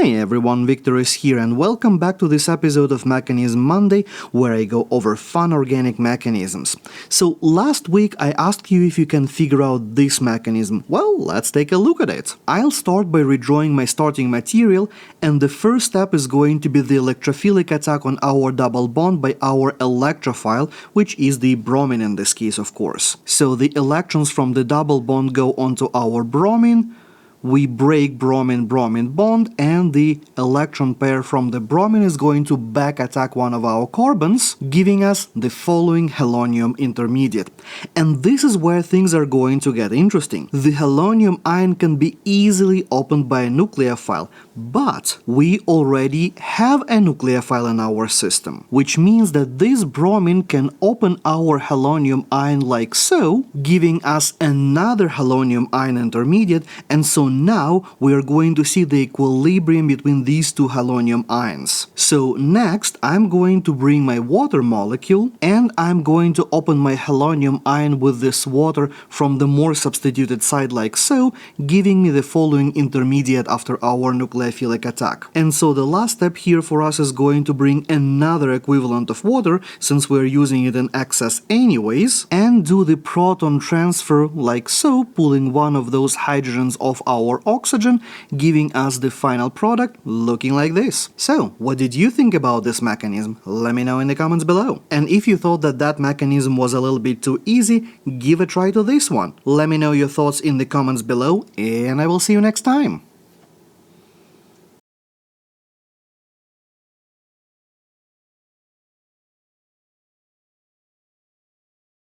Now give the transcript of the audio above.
Hey everyone, Victor is here and welcome back to this episode of Mechanism Monday, where I go over fun organic mechanisms. So last week I asked you if you can figure out this mechanism. Well, let's take a look at it. I'll start by redrawing my starting material, and the first step is going to be the electrophilic attack on our double bond by our electrophile, which is the bromine in this case, of course. So the electrons from the double bond go onto our bromine. We break bromine-bromine bond, and the electron pair from the bromine is going to back attack one of our carbons, giving us the following halonium intermediate. And this is where things are going to get interesting. The halonium ion can be easily opened by a nucleophile, but we already have a nucleophile in our system, which means that this bromine can open our halonium ion like so, giving us another halonium ion intermediate, and so now we are going to see the equilibrium between these two halonium ions. So next I'm going to bring my water molecule and I'm going to open my halonium ion with this water from the more substituted side like so, giving me the following intermediate after our nucleophilic attack. And so the last step here for us is going to bring another equivalent of water, since we're using it in excess anyways, and do the proton transfer like so, pulling one of those hydrogens off our oxygen, giving us the final product looking like this. So, what did you think about this mechanism? Let me know in the comments below. And if you thought that that mechanism was a little bit too easy, give a try to this one. Let me know your thoughts in the comments below, and I will see you next time.